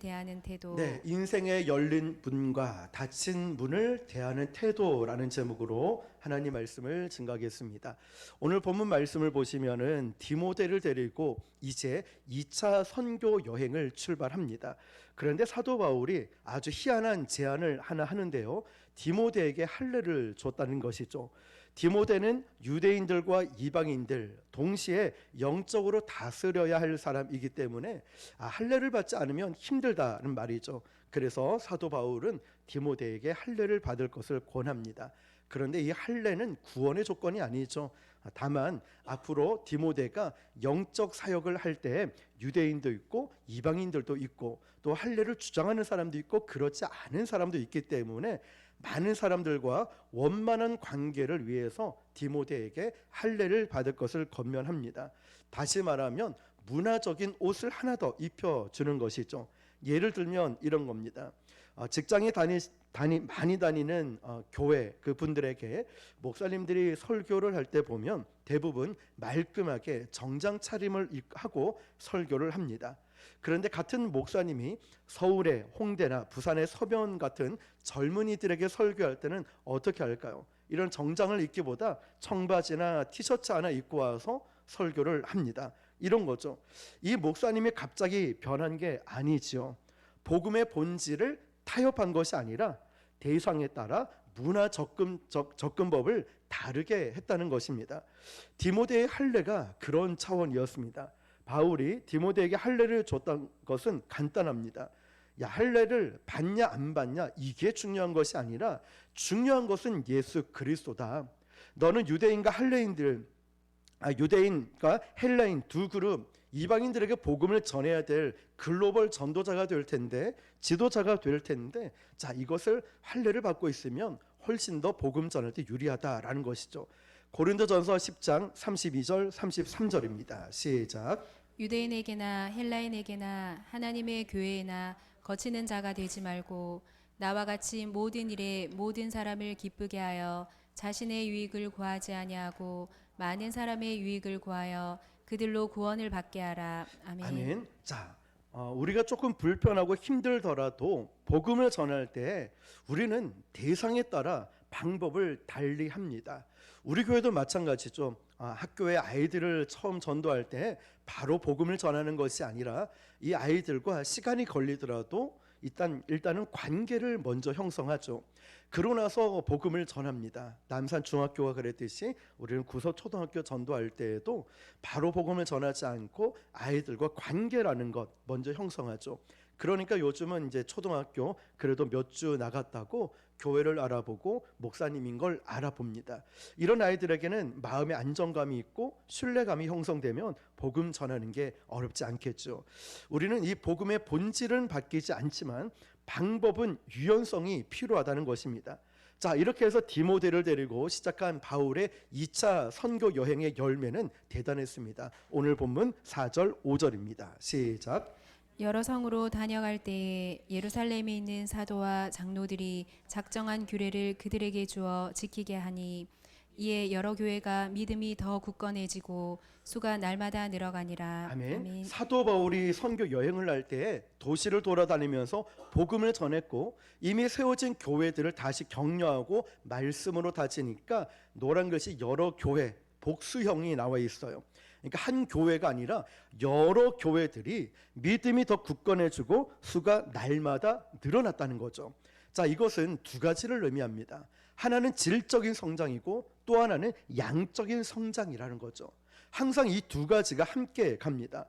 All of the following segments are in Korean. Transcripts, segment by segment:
대하는 태도. 네, 인생의 열린 문과 닫힌 문을 대하는 태도라는 제목으로 하나님 말씀을 증거하겠습니다. 오늘 본문 말씀을 보시면은 디모데를 데리고 이제 2차 선교 여행을 출발합니다. 그런데 사도 바울이 아주 희한한 제안을 하나 하는데요. 디모데에게 할례를 줬다는 것이죠. 디모데는 유대인들과 이방인들 동시에 영적으로 다스려야 할 사람이기 때문에 할례를 받지 않으면 힘들다는 말이죠. 그래서 사도 바울은 디모데에게 할례를 받을 것을 권합니다. 그런데 이 할례는 구원의 조건이 아니죠. 다만 앞으로 디모데가 영적 사역을 할 때 유대인도 있고 이방인들도 있고 또 할례를 주장하는 사람도 있고 그렇지 않은 사람도 있기 때문에 많은 사람들과 원만한 관계를 위해서 디모데에게 할례를 받을 것을 권면합니다. 다시 말하면 문화적인 옷을 하나 더 입혀주는 것이죠. 예를 들면 이런 겁니다. 직장에 많이 다니는 교회 그분들에게 목사님들이 설교를 할 때 보면 대부분 말끔하게 정장 차림을 하고 설교를 합니다. 그런데 같은 목사님이 서울의 홍대나 부산의 서면 같은 젊은이들에게 설교할 때는 어떻게 할까요? 이런 정장을 입기보다 청바지나 티셔츠 하나 입고 와서 설교를 합니다. 이런 거죠. 이 목사님이 갑자기 변한 게 아니지요. 복음의 본질을 타협한 것이 아니라 대상에 따라 문화 접근법을 다르게 했다는 것입니다. 디모데의 할례가 그런 차원이었습니다. 바울이 디모데에게 할례를 줬던 것은 간단합니다. 할례를 받냐 안 받냐 이게 중요한 것이 아니라 중요한 것은 예수 그리스도다. 너는 유대인과 헬라인 두 그룹 이방인들에게 복음을 전해야 될 글로벌 전도자가 될 텐데 지도자가 될 텐데 이것을 할례를 받고 있으면 훨씬 더 복음 전할 때 유리하다라는 것이죠. 고린도전서 10장 32절 33절입니다. 시작. 유대인에게나 헬라인에게나 하나님의 교회에나 거치는 자가 되지 말고 나와 같이 모든 일에 모든 사람을 기쁘게 하여 자신의 유익을 구하지 아니하고 많은 사람의 유익을 구하여 그들로 구원을 받게 하라. 아멘. 아멘. 우리가 조금 불편하고 힘들더라도 복음을 전할 때 우리는 대상에 따라 방법을 달리 합니다. 우리 교회도 마찬가지죠. 학교에 아이들을 처음 전도할 때 바로 복음을 전하는 것이 아니라 이 아이들과 시간이 걸리더라도 일단은 관계를 먼저 형성하죠. 그러고 나서 복음을 전합니다. 남산 중학교가 그랬듯이 우리는 구석 초등학교 전도할 때에도 바로 복음을 전하지 않고 아이들과 관계라는 것 먼저 형성하죠. 그러니까 요즘은 이제 초등학교 그래도 몇 주 나갔다고 교회를 알아보고 목사님인 걸 알아봅니다. 이런 아이들에게는 마음의 안정감이 있고 신뢰감이 형성되면 복음 전하는 게 어렵지 않겠죠. 우리는 이 복음의 본질은 바뀌지 않지만 방법은 유연성이 필요하다는 것입니다. 이렇게 해서 디모데를 데리고 시작한 바울의 2차 선교 여행의 열매는 대단했습니다. 오늘 본문 4절 5절입니다. 시작. 여러 성으로 다녀갈 때에 예루살렘에 있는 사도와 장로들이 작정한 규례를 그들에게 주어 지키게 하니 이에 여러 교회가 믿음이 더 굳건해지고 수가 날마다 늘어가니라. 아멘. 사도 바울이 선교 여행을 할 때 도시를 돌아다니면서 복음을 전했고 이미 세워진 교회들을 다시 격려하고 말씀으로 다지니까 노란 글씨 여러 교회 복수형이 나와 있어요. 그러니까 한 교회가 아니라 여러 교회들이 믿음이 더 굳건해지고 수가 날마다 늘어났다는 거죠. 이것은 두 가지를 의미합니다. 하나는 질적인 성장이고 또 하나는 양적인 성장이라는 거죠. 항상 이 두 가지가 함께 갑니다.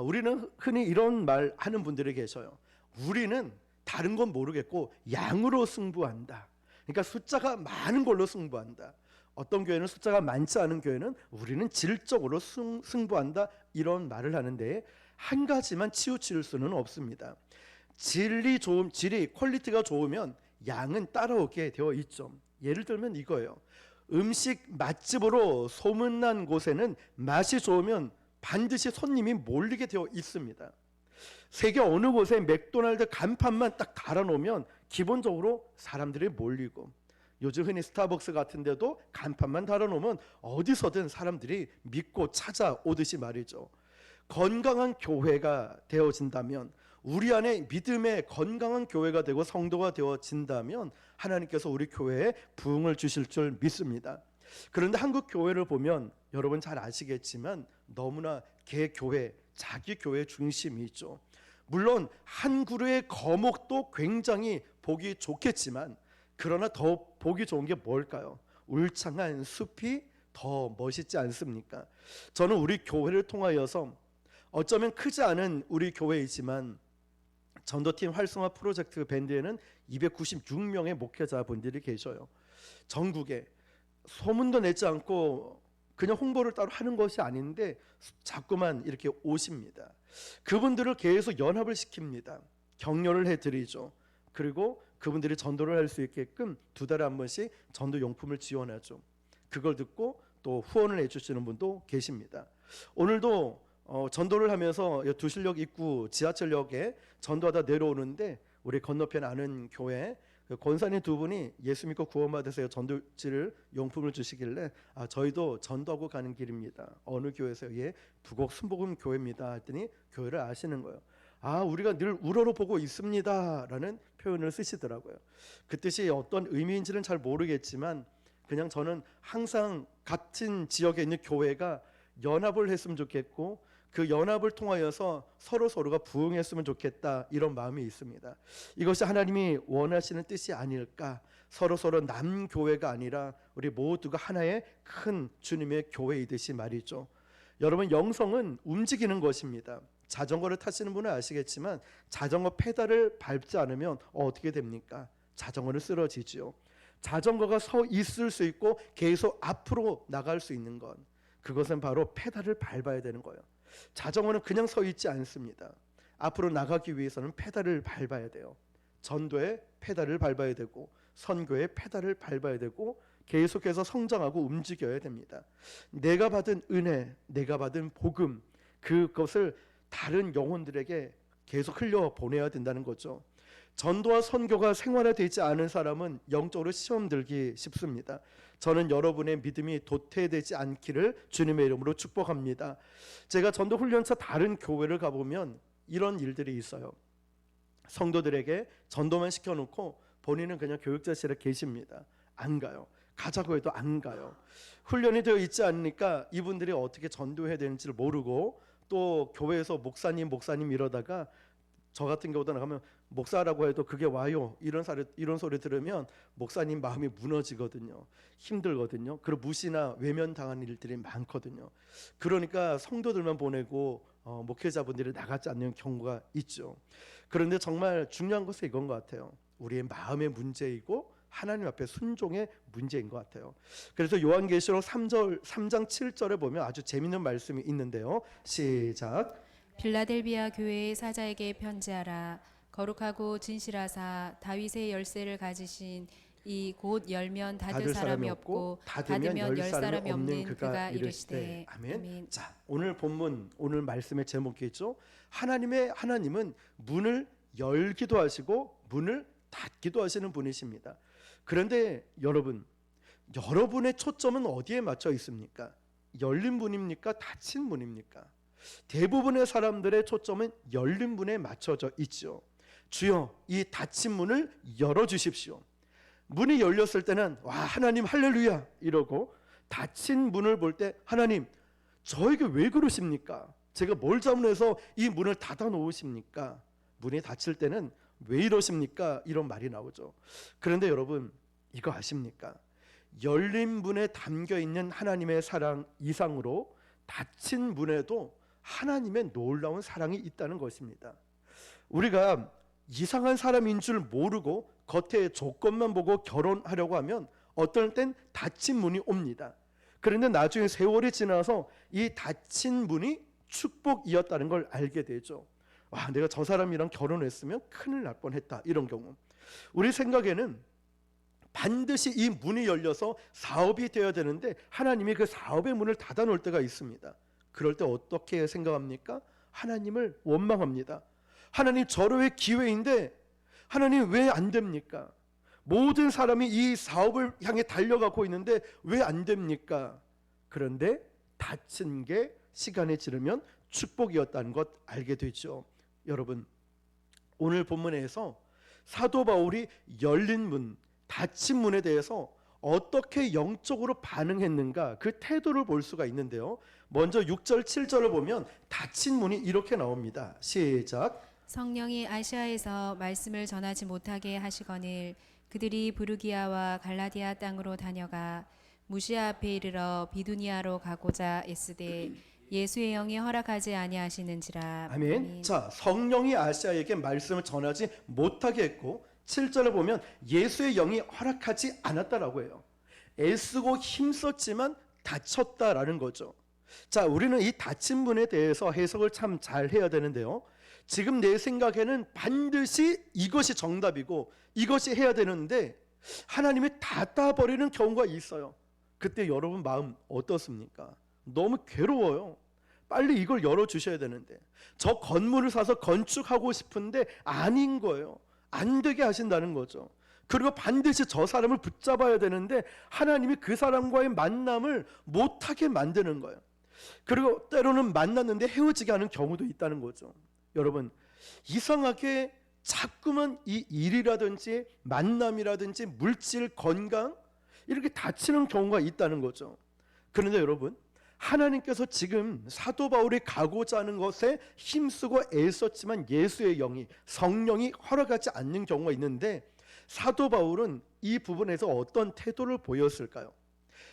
우리는 흔히 이런 말 하는 분들이 계셔요. 우리는 다른 건 모르겠고 양으로 승부한다. 그러니까 숫자가 많은 걸로 승부한다. 어떤 교회는 숫자가 많지 않은 교회는 우리는 질적으로 승부한다 이런 말을 하는데 한 가지만 치우칠 수는 없습니다. 질이 퀄리티가 좋으면 양은 따라오게 되어 있죠. 예를 들면 이거예요. 음식 맛집으로 소문난 곳에는 맛이 좋으면 반드시 손님이 몰리게 되어 있습니다. 세계 어느 곳에 맥도날드 간판만 딱 달아놓으면 기본적으로 사람들이 몰리고 요즘 흔히 스타벅스 같은 데도 간판만 달아놓으면 어디서든 사람들이 믿고 찾아오듯이 말이죠. 건강한 교회가 되어진다면 우리 안에 믿음의 건강한 교회가 되고 성도가 되어진다면 하나님께서 우리 교회에 부흥을 주실 줄 믿습니다. 그런데 한국 교회를 보면 여러분 잘 아시겠지만 너무나 개교회, 자기 교회 중심이 있죠. 물론 한 그루의 거목도 굉장히 보기 좋겠지만 그러나 더 보기 좋은 게 뭘까요? 울창한 숲이 더 멋있지 않습니까? 저는 우리 교회를 통하여서 어쩌면 크지 않은 우리 교회이지만 전도팀 활성화 프로젝트 밴드에는 296명의 목회자분들이 계셔요. 전국에 소문도 내지 않고 그냥 홍보를 따로 하는 것이 아닌데 자꾸만 이렇게 오십니다. 그분들을 계속 연합을 시킵니다. 격려를 해드리죠. 그리고 그분들이 전도를 할 수 있게끔 2달에 한 번씩 전도 용품을 지원하죠. 그걸 듣고 또 후원을 해주시는 분도 계십니다. 오늘도 전도를 하면서 두실역 입구 지하철역에 전도하다 내려오는데 우리 건너편 아는 교회 권사님 2분이 예수 믿고 구원받으세요 전도지를 용품을 주시길래 저희도 전도하고 가는 길입니다. 어느 교회에서요? 예, 부곡 순복음 교회입니다 했더니 교회를 아시는 거예요. 우리가 늘 우러러 보고 있습니다 라는 표현을 쓰시더라고요. 그 뜻이 어떤 의미인지는 잘 모르겠지만 그냥 저는 항상 같은 지역에 있는 교회가 연합을 했으면 좋겠고 그 연합을 통하여서 서로가 부흥했으면 좋겠다 이런 마음이 있습니다. 이것이 하나님이 원하시는 뜻이 아닐까. 서로 남교회가 아니라 우리 모두가 하나의 큰 주님의 교회이듯이 말이죠. 여러분 영성은 움직이는 것입니다. 자전거를 타시는 분은 아시겠지만 자전거 페달을 밟지 않으면 어떻게 됩니까? 자전거는 쓰러지죠. 자전거가 서 있을 수 있고 계속 앞으로 나갈 수 있는 건 그것은 바로 페달을 밟아야 되는 거예요. 자전거는 그냥 서 있지 않습니다. 앞으로 나가기 위해서는 페달을 밟아야 돼요. 전도에 페달을 밟아야 되고 선교에 페달을 밟아야 되고 계속해서 성장하고 움직여야 됩니다. 내가 받은 은혜, 내가 받은 복음 그것을 다른 영혼들에게 계속 흘려보내야 된다는 거죠. 전도와 선교가 생활화되지 않은 사람은 영적으로 시험 들기 쉽습니다. 저는 여러분의 믿음이 도태되지 않기를 주님의 이름으로 축복합니다. 제가 전도 훈련차 다른 교회를 가보면 이런 일들이 있어요. 성도들에게 전도만 시켜놓고 본인은 그냥 교육자실에 계십니다. 안 가요. 가자고 해도 안 가요. 훈련이 되어 있지 않으니까 이분들이 어떻게 전도해야 되는지를 모르고 또 교회에서 목사님 이러다가 저 같은 경우도 나가면 목사라고 해도 그게 와요 이런 소리 들으면 목사님 마음이 무너지거든요. 힘들거든요. 그리고 무시나 외면당하는 일들이 많거든요. 그러니까 성도들만 보내고 목회자분들이 나가지 않는 경우가 있죠. 그런데 정말 중요한 것은 이건 것 같아요. 우리의 마음의 문제이고 하나님 앞에 순종의 문제인 것 같아요. 그래서 요한계시록 3장 7절에 보면 아주 재미있는 말씀이 있는데요. 시작. 빌라델비아 교회의 사자에게 편지하라. 거룩하고 진실하사 다윗의 열쇠를 가지신 이 곧 열면 닫을 사람이 없고 닫으면 열 사람이 없는 그가 이르시되 아멘. 자, 오늘 본문 오늘 말씀의 제목이 있죠. 하나님은 문을 열기도 하시고 문을 닫기도 하시는 분이십니다. 그런데 여러분의 초점은 어디에 맞춰 있습니까? 열린 문입니까? 닫힌 문입니까? 대부분의 사람들의 초점은 열린 문에 맞춰져 있죠. 주여 이 닫힌 문을 열어주십시오. 문이 열렸을 때는 와 하나님 할렐루야 이러고 닫힌 문을 볼 때 하나님 저에게 왜 그러십니까? 제가 뭘 잘못해서 이 문을 닫아 놓으십니까? 문이 닫힐 때는 왜 이러십니까? 이런 말이 나오죠. 그런데 여러분 이거 아십니까? 열린 문에 담겨있는 하나님의 사랑 이상으로 닫힌 문에도 하나님의 놀라운 사랑이 있다는 것입니다. 우리가 이상한 사람인 줄 모르고 겉에 조건만 보고 결혼하려고 하면 어떨 땐 닫힌 문이 옵니다. 그런데 나중에 세월이 지나서 이 닫힌 문이 축복이었다는 걸 알게 되죠. 와, 내가 저 사람이랑 결혼했으면 큰일 날 뻔했다 이런 경우. 우리 생각에는 반드시 이 문이 열려서 사업이 되어야 되는데 하나님이 그 사업의 문을 닫아 놓을 때가 있습니다. 그럴 때 어떻게 생각합니까? 하나님을 원망합니다. 하나님 절호의 기회인데 하나님 왜 안 됩니까? 모든 사람이 이 사업을 향해 달려가고 있는데 왜 안 됩니까? 그런데 닫힌 게 시간이 지르면 축복이었다는 것 알게 되죠. 여러분 오늘 본문에서 사도 바울이 열린 문, 닫힌 문에 대해서 어떻게 영적으로 반응했는가 그 태도를 볼 수가 있는데요. 먼저 6절 7절을 보면 닫힌 문이 이렇게 나옵니다. 시작. 성령이 아시아에서 말씀을 전하지 못하게 하시거늘 그들이 부르기아와 갈라디아 땅으로 다녀가 무시아 앞에 이르러 비두니아로 가고자 애쓰되 예수의 영이 허락하지 아니하시는지라. 아멘. 자, 성령이 아시아에게 말씀을 전하지 못하게 했고 7절을 보면 예수의 영이 허락하지 않았다라고 해요. 애쓰고 힘썼지만 다쳤다라는 거죠. 자, 우리는 이 닫힌 문에 대해서 해석을 참 잘 해야 되는데요. 지금 내 생각에는 반드시 이것이 정답이고 이것이 해야 되는데 하나님이 닫아버리는 경우가 있어요. 그때 여러분 마음 어떻습니까? 너무 괴로워요. 빨리 이걸 열어주셔야 되는데 저 건물을 사서 건축하고 싶은데 아닌 거예요. 안 되게 하신다는 거죠. 그리고 반드시 저 사람을 붙잡아야 되는데 하나님이 그 사람과의 만남을 못하게 만드는 거예요. 그리고 때로는 만났는데 헤어지게 하는 경우도 있다는 거죠. 여러분, 이상하게 자꾸만 이 일이라든지 만남이라든지 물질, 건강 이렇게 다치는 경우가 있다는 거죠. 그런데 여러분, 하나님께서 지금 사도 바울이 가고자 하는 것에 힘쓰고 애썼지만 예수의 영이, 성령이 허락하지 않는 경우가 있는데 사도 바울은 이 부분에서 어떤 태도를 보였을까요?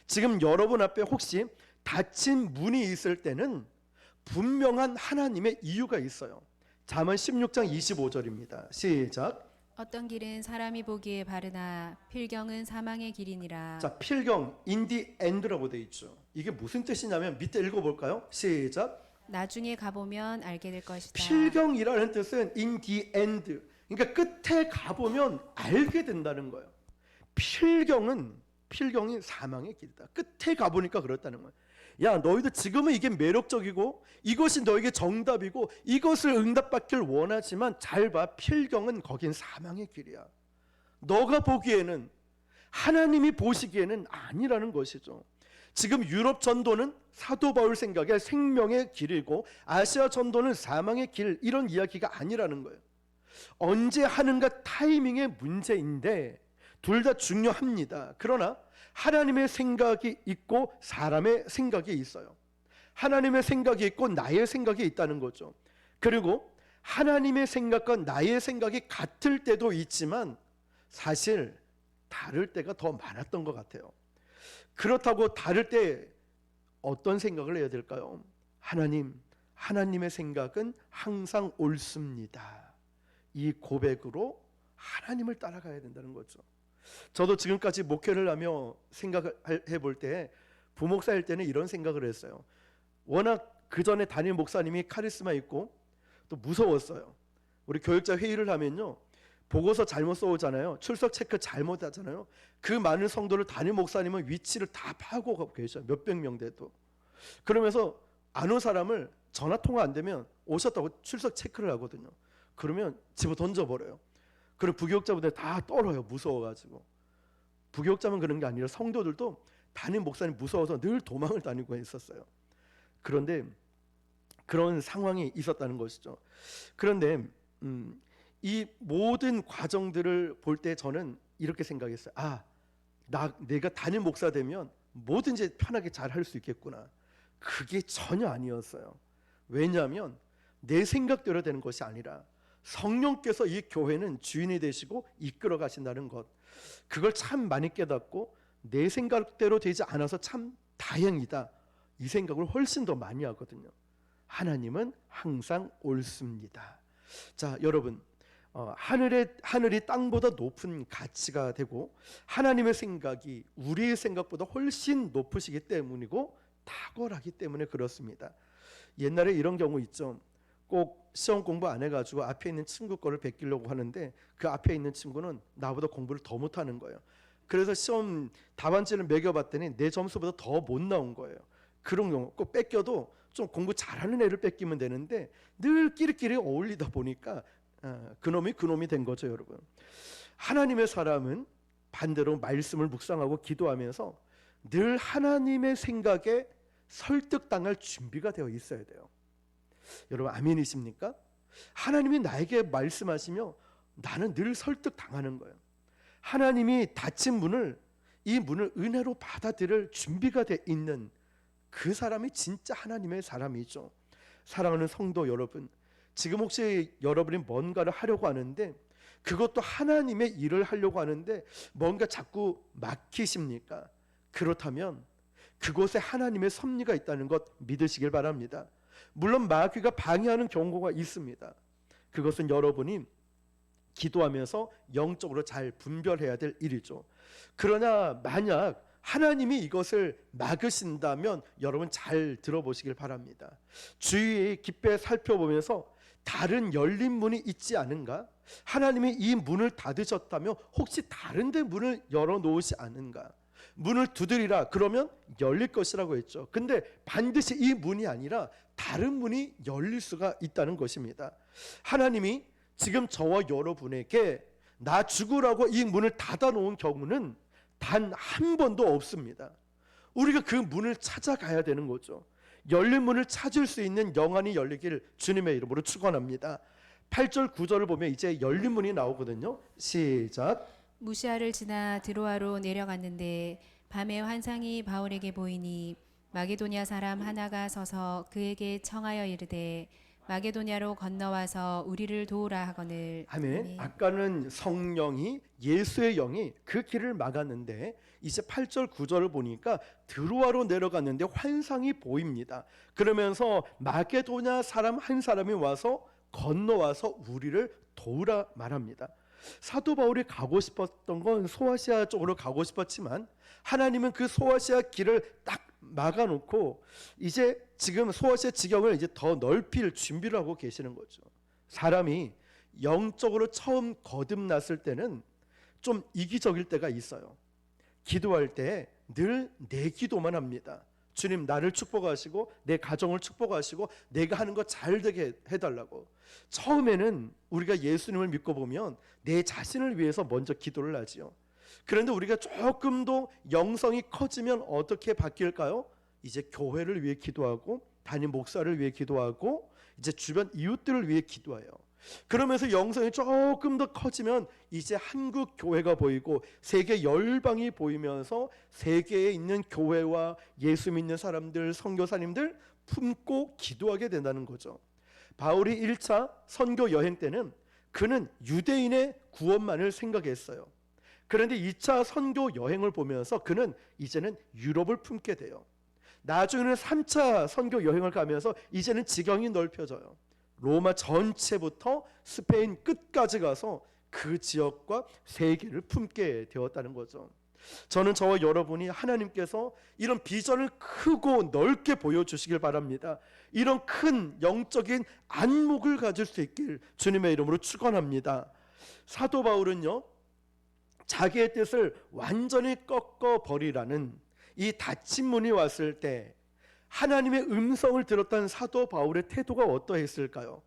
지금 여러분 앞에 혹시 닫힌 문이 있을 때는 분명한 하나님의 이유가 있어요. 잠언 16장 25절입니다. 시작. 어떤 길은 사람이 보기에 바르나 필경은 사망의 길이니라. 자, 필경, in the end라고 돼 있죠. 이게 무슨 뜻이냐면 밑에 읽어볼까요? 시작. 나중에 가보면 알게 될 것이다. 필경이라는 뜻은 in the end, 그러니까 끝에 가보면 알게 된다는 거예요. 필경이 사망의 길이다. 끝에 가보니까 그렇다는 거예요. 야, 너희도 지금은 이게 매력적이고 이것이 너에게 정답이고 이것을 응답받길 원하지만 잘 봐, 필경은 거긴 사망의 길이야. 너가 보기에는, 하나님이 보시기에는 아니라는 것이죠. 지금 유럽 전도는 사도 바울 생각에 생명의 길이고 아시아 전도는 사망의 길, 이런 이야기가 아니라는 거예요. 언제 하는가 타이밍의 문제인데 둘 다 중요합니다. 그러나 하나님의 생각이 있고 사람의 생각이 있어요. 하나님의 생각이 있고 나의 생각이 있다는 거죠. 그리고 하나님의 생각과 나의 생각이 같을 때도 있지만 사실 다를 때가 더 많았던 것 같아요. 그렇다고 다를 때 어떤 생각을 해야 될까요? 하나님의 생각은 항상 옳습니다. 이 고백으로 하나님을 따라가야 된다는 거죠. 저도 지금까지 목회를 하며 생각해 볼 때 부목사일 때는 이런 생각을 했어요. 워낙 그 전에 담임 목사님이 카리스마 있고 또 무서웠어요. 우리 교육자 회의를 하면요, 보고서 잘못 써오잖아요. 출석 체크 잘못하잖아요. 그 많은 성도를 담임 목사님은 위치를 다 파악하고 계셔요. 몇백 명 돼도. 그러면서 안 온 사람을 전화 통화 안 되면 오셨다고 출석 체크를 하거든요. 그러면 집어 던져버려요. 그리고 부교육자분들 다 떨어요. 무서워가지고. 부교육자만 그런 게 아니라 성도들도 담임 목사님 무서워서 늘 도망을 다니고 했었어요. 그런데 그런 상황이 있었다는 것이죠. 그런데 이 모든 과정들을 볼 때 저는 이렇게 생각했어요. 내가 담임 목사 되면 뭐든지 편하게 잘 할 수 있겠구나. 그게 전혀 아니었어요. 왜냐하면 내 생각대로 되는 것이 아니라 성령께서 이 교회는 주인이 되시고 이끌어 가신다는 것, 그걸 참 많이 깨닫고 내 생각대로 되지 않아서 참 다행이다, 이 생각을 훨씬 더 많이 하거든요. 하나님은 항상 옳습니다. 자, 여러분, 하늘이 땅보다 높은 가치가 되고 하나님의 생각이 우리의 생각보다 훨씬 높으시기 때문이고 탁월하기 때문에 그렇습니다. 옛날에 이런 경우 있죠. 꼭 시험 공부 안 해가지고 앞에 있는 친구 거를 베끼려고 하는데 그 앞에 있는 친구는 나보다 공부를 더 못하는 거예요. 그래서 시험 답안지를 매겨봤더니 내 점수보다 더 못 나온 거예요. 그런 경우 꼭 뺏겨도 좀 공부 잘하는 애를 뺏기면 되는데 늘 끼리끼리 어울리다 보니까 그놈이 된 거죠, 여러분. 하나님의 사람은 반대로 말씀을 묵상하고 기도하면서 늘 하나님의 생각에 설득당할 준비가 되어 있어야 돼요. 여러분, 아멘이십니까? 하나님이 나에게 말씀하시며 나는 늘 설득당하는 거예요. 하나님이 닫힌 문을, 이 문을 은혜로 받아들일 준비가 돼 있는 그 사람이 진짜 하나님의 사람이죠. 사랑하는 성도 여러분, 지금 혹시 여러분이 뭔가를 하려고 하는데, 그것도 하나님의 일을 하려고 하는데 뭔가 자꾸 막히십니까? 그렇다면 그곳에 하나님의 섭리가 있다는 것 믿으시길 바랍니다. 물론 마귀가 방해하는 경우가 있습니다. 그것은 여러분이 기도하면서 영적으로 잘 분별해야 될 일이죠. 그러나 만약 하나님이 이것을 막으신다면 여러분 잘 들어보시길 바랍니다. 주위에 깊게 살펴보면서 다른 열린 문이 있지 않은가? 하나님이 이 문을 닫으셨다면 혹시 다른 데 문을 열어놓으시 않은가? 문을 두드리라 그러면 열릴 것이라고 했죠. 근데 반드시 이 문이 아니라 다른 문이 열릴 수가 있다는 것입니다. 하나님이 지금 저와 여러분에게 나 죽으라고 이 문을 닫아놓은 경우는 단 한 번도 없습니다. 우리가 그 문을 찾아가야 되는 거죠. 열린 문을 찾을 수 있는 영안이 열리기를 주님의 이름으로 축원합니다. 8절 9절을 보면 이제 열린 문이 나오거든요. 시작. 무시아를 지나 드로아로 내려갔는데 밤에 환상이 바울에게 보이니 마게도냐 사람 하나가 서서 그에게 청하여 이르되 마게도냐로 건너와서 우리를 도우라 하거늘. 아멘. 아까는 성령이, 예수의 영이 그 길을 막았는데 이제 8절 9절을 보니까 드로아로 내려갔는데 환상이 보입니다. 그러면서 마게도냐 사람 한 사람이 와서 건너와서 우리를 도우라 말합니다. 사도 바울이 가고 싶었던 건 소아시아 쪽으로 가고 싶었지만 하나님은 그 소아시아 길을 딱 막아놓고 이제 지금 소아시아 지경을 이제 더 넓힐 준비를 하고 계시는 거죠. 사람이 영적으로 처음 거듭났을 때는 좀 이기적일 때가 있어요. 기도할 때 늘 내 기도만 합니다. 주님 나를 축복하시고 내 가정을 축복하시고 내가 하는 거 잘 되게 해달라고. 처음에는 우리가 예수님을 믿고 보면 내 자신을 위해서 먼저 기도를 하지요. 그런데 우리가 조금 더 영성이 커지면 어떻게 바뀔까요? 이제 교회를 위해 기도하고 담임 목사를 위해 기도하고 이제 주변 이웃들을 위해 기도해요. 그러면서 영성이 조금 더 커지면 이제 한국 교회가 보이고 세계 열방이 보이면서 세계에 있는 교회와 예수 믿는 사람들, 선교사님들 품고 기도하게 된다는 거죠. 바울이 1차 선교 여행 때는 그는 유대인의 구원만을 생각했어요. 그런데 2차 선교 여행을 보면서 그는 이제는 유럽을 품게 돼요. 나중에는 3차 선교 여행을 가면서 이제는 지경이 넓혀져요. 로마 전체부터 스페인 끝까지 가서 그 지역과 세계를 품게 되었다는 거죠. 저는 저와 여러분이 하나님께서 이런 비전을 크고 넓게 보여주시길 바랍니다. 이런 큰 영적인 안목을 가질 수 있길 주님의 이름으로 축원합니다. 사도 바울은요, 자기의 뜻을 완전히 꺾어버리라는 이 닫힌 문이 왔을 때 하나님의 음성을 들었던 사도 바울의 태도가 어떠했을까요?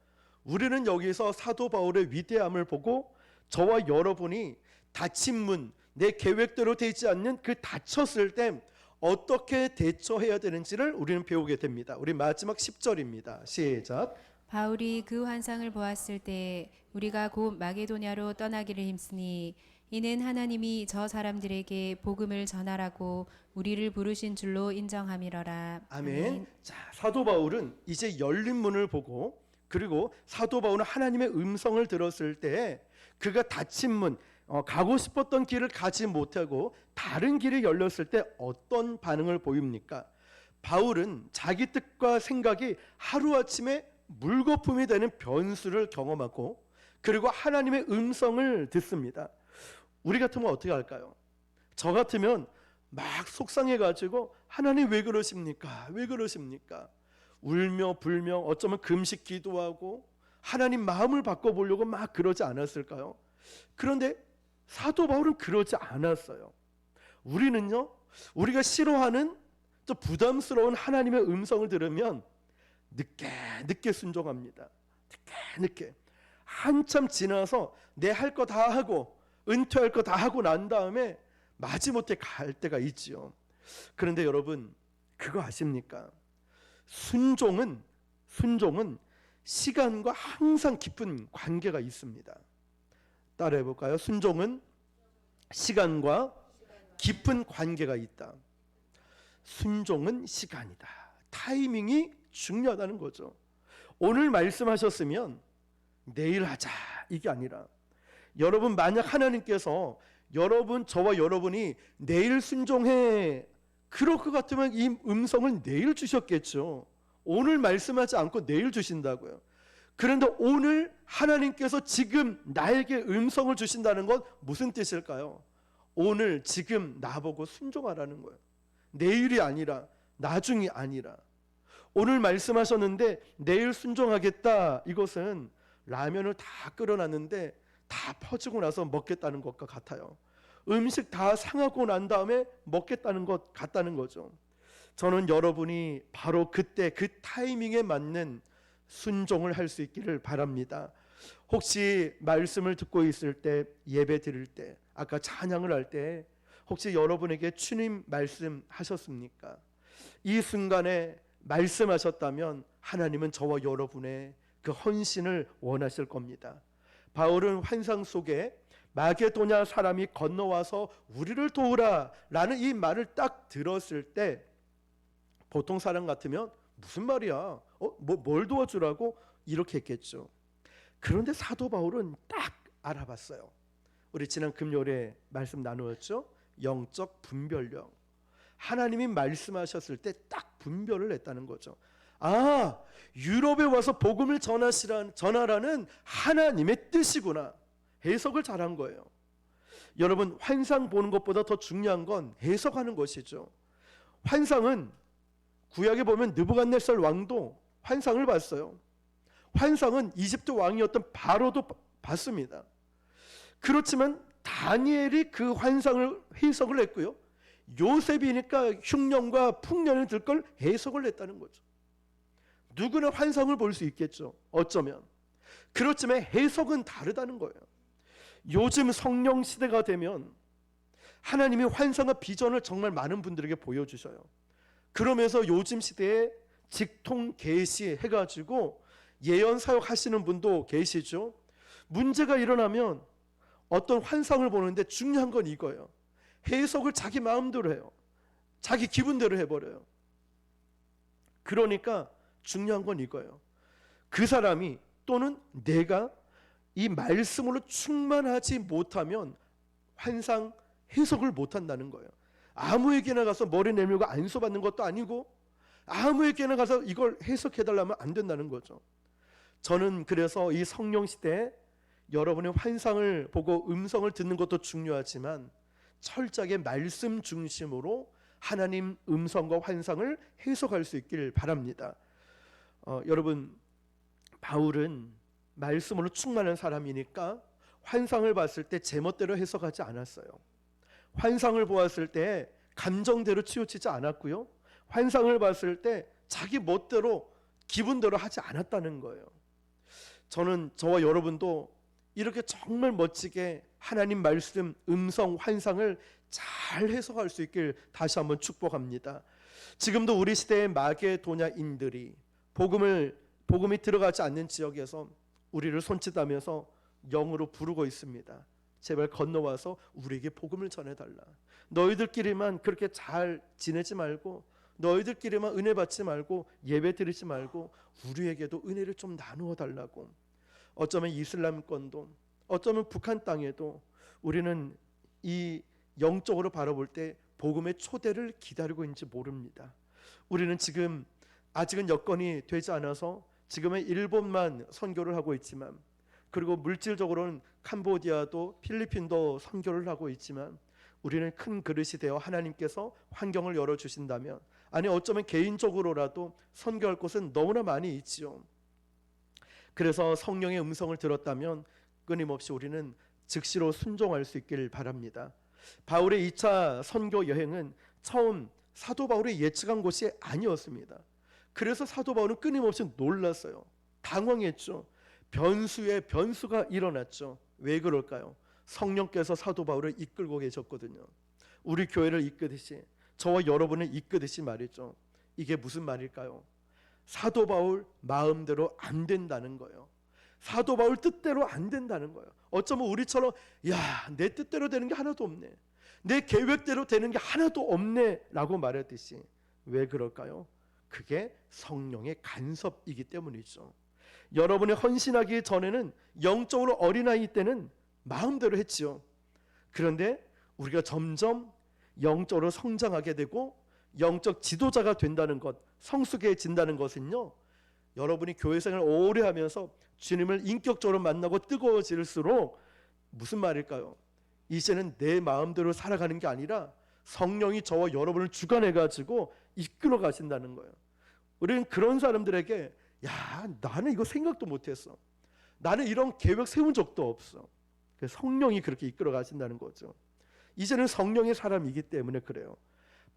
우리는 여기서 사도 바울의 위대함을 보고 저와 여러분이 닫힌 문, 내 계획대로 되지 않는 그 닫혔을 때 어떻게 대처해야 되는지를 우리는 배우게 됩니다. 우리 마지막 10절입니다. 시작. 바울이 그 환상을 보았을 때 우리가 곧 마게도냐로 떠나기를 힘쓰니 이는 하나님이 저 사람들에게 복음을 전하라고 우리를 부르신 줄로 인정함이러라. 아멘. 자, 사도 바울은 이제 열린 문을 보고 그리고 사도 바울은 하나님의 음성을 들었을 때 그가 닫힌 문, 가고 싶었던 길을 가지 못하고 다른 길이 열렸을 때 어떤 반응을 보입니까? 바울은 자기 뜻과 생각이 하루아침에 물거품이 되는 변수를 경험하고 그리고 하나님의 음성을 듣습니다. 우리 같으면 어떻게 할까요? 저 같으면 막 속상해가지고 하나님 왜 그러십니까? 왜 그러십니까? 울며 불며 어쩌면 금식 기도하고 하나님 마음을 바꿔보려고 막 그러지 않았을까요? 그런데 사도 바울은 그러지 않았어요. 우리는요, 우리가 싫어하는 또 부담스러운 하나님의 음성을 들으면 늦게 순종합니다. 늦게 한참 지나서 내 할 거 다 하고 은퇴할 거 다 하고 난 다음에 마지못해 갈 때가 있지요. 그런데 여러분 그거 아십니까? 순종은 시간과 항상 깊은 관계가 있습니다. 따라해 볼까요? 순종은 시간과 깊은 관계가 있다. 순종은 시간이다. 타이밍이 중요하다는 거죠. 오늘 말씀하셨으면 내일 하자 이게 아니라, 여러분 만약 하나님께서 저와 여러분이 내일 순종해 그럴 것 같으면 이 음성을 내일 주셨겠죠. 오늘 말씀하지 않고 내일 주신다고요. 그런데 오늘 하나님께서 지금 나에게 음성을 주신다는 건 무슨 뜻일까요? 오늘 지금 나보고 순종하라는 거예요. 내일이 아니라, 나중이 아니라. 오늘 말씀하셨는데 내일 순종하겠다, 이것은 라면을 다 끓여놨는데 다 퍼지고 나서 먹겠다는 것과 같아요. 음식 다 상하고 난 다음에 먹겠다는 것 같다는 거죠. 저는 여러분이 바로 그때 그 타이밍에 맞는 순종을 할 수 있기를 바랍니다. 혹시 말씀을 듣고 있을 때, 예배 드릴 때, 아까 찬양을 할 때 혹시 여러분에게 주님 말씀하셨습니까? 이 순간에 말씀하셨다면 하나님은 저와 여러분의 그 헌신을 원하실 겁니다. 바울은 환상 속에 마게도냐 사람이 건너와서 우리를 도우라 라는 이 말을 딱 들었을 때 보통 사람 같으면 무슨 말이야? 뭘 도와주라고? 이렇게 했겠죠. 그런데 사도 바울은 딱 알아봤어요. 우리 지난 금요일에 말씀 나누었죠. 영적 분별력. 하나님이 말씀하셨을 때 딱 분별을 했다는 거죠. 아, 유럽에 와서 복음을 전하라는 하나님의 뜻이구나. 해석을 잘한 거예요. 여러분, 환상 보는 것보다 더 중요한 건 해석하는 것이죠. 환상은 구약에 보면 느부갓네살 왕도 환상을 봤어요. 환상은 이집트 왕이었던 바로도 봤습니다. 그렇지만 다니엘이 그 환상을 해석을 했고요. 요셉이니까 흉년과 풍년을 들 걸 해석을 했다는 거죠. 누구나 환상을 볼 수 있겠죠. 어쩌면. 그렇지만 해석은 다르다는 거예요. 요즘 성령 시대가 되면 하나님이 환상과 비전을 정말 많은 분들에게 보여주셔요. 그러면서 요즘 시대에 직통 계시 해가지고 예언 사역 하시는 분도 계시죠. 문제가 일어나면 어떤 환상을 보는데 중요한 건 이거예요. 해석을 자기 마음대로 해요. 자기 기분대로 해버려요. 그러니까 중요한 건 이거예요. 그 사람이 또는 내가 이 말씀으로 충만하지 못하면 환상 해석을 못한다는 거예요. 아무에게나 가서 머리 내밀고 안수받는 것도 아니고 아무에게나 가서 이걸 해석해달라면 안 된다는 거죠. 저는 그래서 이 성령 시대에 여러분의 환상을 보고 음성을 듣는 것도 중요하지만 철저하게 말씀 중심으로 하나님 음성과 환상을 해석할 수 있길 바랍니다. 여러분, 바울은 말씀으로 충만한 사람이니까 환상을 봤을 때 제멋대로 해석하지 않았어요. 환상을 보았을 때 감정대로 치우치지 않았고요. 환상을 봤을 때 자기 멋대로 기분대로 하지 않았다는 거예요. 저는 저와 여러분도 이렇게 정말 멋지게 하나님 말씀, 음성, 환상을 잘 해석할 수 있길 다시 한번 축복합니다. 지금도 우리 시대의 마게도냐인들이 복음이 들어가지 않는 지역에서 우리를 손짓하면서 영으로 부르고 있습니다. 제발 건너와서 우리에게 복음을 전해달라. 너희들끼리만 그렇게 잘 지내지 말고, 너희들끼리만 은혜 받지 말고, 예배 드리지 말고 우리에게도 은혜를 좀 나누어 달라고. 어쩌면 이슬람권도, 어쩌면 북한 땅에도 우리는 이 영적으로 바라볼 때 복음의 초대를 기다리고 있는지 모릅니다. 우리는 지금 아직은 여건이 되지 않아서 지금은 일본만 선교를 하고 있지만, 그리고 물질적으로는 캄보디아도 필리핀도 선교를 하고 있지만, 우리는 큰 그릇이 되어 하나님께서 환경을 열어주신다면, 아니 어쩌면 개인적으로라도 선교할 곳은 너무나 많이 있지요. 그래서 성령의 음성을 들었다면 끊임없이 우리는 즉시로 순종할 수 있기를 바랍니다. 바울의 2차 선교 여행은 처음 사도 바울이 예측한 곳이 아니었습니다. 그래서 사도 바울은 끊임없이 놀랐어요. 당황했죠. 변수에 변수가 일어났죠. 왜 그럴까요? 성령께서 사도 바울을 이끌고 계셨거든요. 우리 교회를 이끄듯이, 저와 여러분을 이끄듯이 말이죠. 이게 무슨 말일까요? 사도 바울 마음대로 안 된다는 거예요. 사도 바울 뜻대로 안 된다는 거예요. 어쩌면 우리처럼 내 뜻대로 되는 게 하나도 없네, 내 계획대로 되는 게 하나도 없네 라고 말했듯이, 왜 그럴까요? 그게 성령의 간섭이기 때문이죠. 여러분이 헌신하기 전에는 영적으로 어린아이 때는 마음대로 했지요. 그런데 우리가 점점 영적으로 성장하게 되고 영적 지도자가 된다는 것, 성숙해진다는 것은요, 여러분이 교회 생활을 오래 하면서 주님을 인격적으로 만나고 뜨거워질수록, 무슨 말일까요? 이제는 내 마음대로 살아가는 게 아니라 성령이 저와 여러분을 주관해 가지고 이끌어 가신다는 거예요. 우리는 그런 사람들에게 나는 이거 생각도 못했어, 나는 이런 계획 세운 적도 없어, 성령이 그렇게 이끌어 가신다는 거죠. 이제는 성령의 사람이기 때문에 그래요.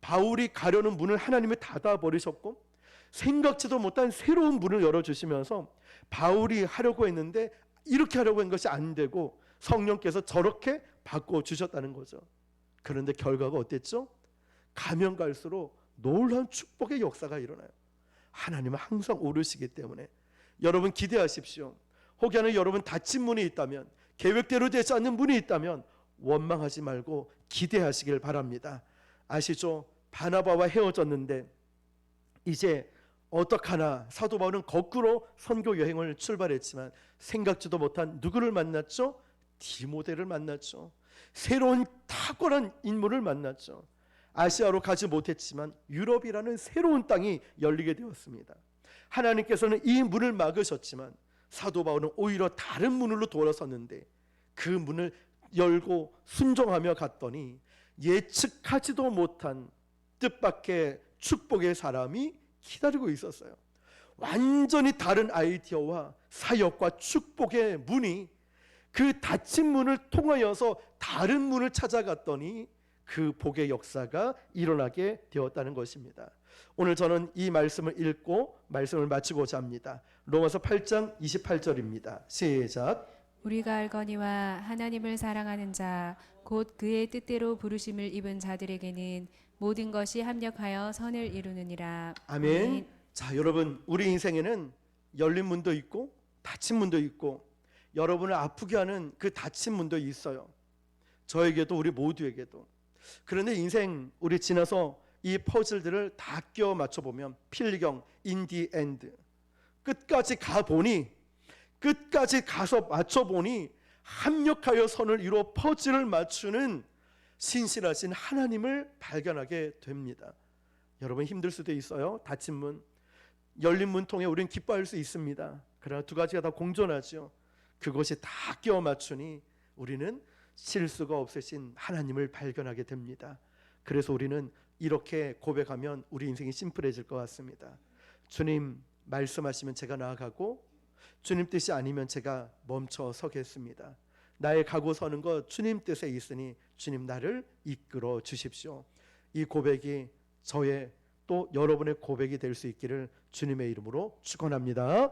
바울이 가려는 문을 하나님이 닫아 버리셨고 생각지도 못한 새로운 문을 열어주시면서 바울이 하려고 했는데 이렇게 하려고 한 것이 안 되고 성령께서 저렇게 바꿔주셨다는 거죠. 그런데 결과가 어땠죠? 가면 갈수록 놀라운 축복의 역사가 일어나요. 하나님은 항상 오르시기 때문에 여러분 기대하십시오. 혹여나 여러분 닫힌 문이 있다면, 계획대로 되지 않는 문이 있다면 원망하지 말고 기대하시길 바랍니다. 아시죠? 바나바와 헤어졌는데 이제 어떡하나, 사도 바울은 거꾸로 선교 여행을 출발했지만 생각지도 못한 누구를 만났죠? 디모데를 만났죠. 새로운 탁월한 인물을 만났죠. 아시아로 가지 못했지만 유럽이라는 새로운 땅이 열리게 되었습니다. 하나님께서는 이 문을 막으셨지만 사도 바울은 오히려 다른 문으로 돌아섰는데, 그 문을 열고 순종하며 갔더니 예측하지도 못한 뜻밖의 축복의 사람이 기다리고 있었어요. 완전히 다른 아이디어와 사역과 축복의 문이, 그 닫힌 문을 통하여서 다른 문을 찾아갔더니 그 복의 역사가 일어나게 되었다는 것입니다. 오늘 저는 이 말씀을 읽고 말씀을 마치고자 합니다. 로마서 8장 28절입니다. 시작. 우리가 알거니와 하나님을 사랑하는 자 곧 그의 뜻대로 부르심을 입은 자들에게는 모든 것이 합력하여 선을 이루느니라. 아멘. 자, 여러분, 우리 인생에는 열린 문도 있고 닫힌 문도 있고, 여러분을 아프게 하는 그 닫힌 문도 있어요. 저에게도, 우리 모두에게도. 그런데 인생 우리 지나서 이 퍼즐들을 다 끼워 맞춰보면 필경 인디 엔드, 끝까지 가보니, 끝까지 가서 맞춰보니 합력하여 선을 이루어 퍼즐을 맞추는 신실하신 하나님을 발견하게 됩니다. 여러분 힘들 수도 있어요. 닫힌 문, 열린 문 통해 우리는 기뻐할 수 있습니다. 그러나 두 가지가 다 공존하죠. 그것이 다 끼워 맞추니 우리는 실수가 없으신 하나님을 발견하게 됩니다. 그래서 우리는 이렇게 고백하면 우리 인생이 심플해질 것 같습니다. 주님 말씀하시면 제가 나아가고, 주님 뜻이 아니면 제가 멈춰 서겠습니다. 나의 가고 서는 것 주님 뜻에 있으니 주님 나를 이끌어 주십시오. 이 고백이 저의 또 여러분의 고백이 될 수 있기를 주님의 이름으로 축원합니다.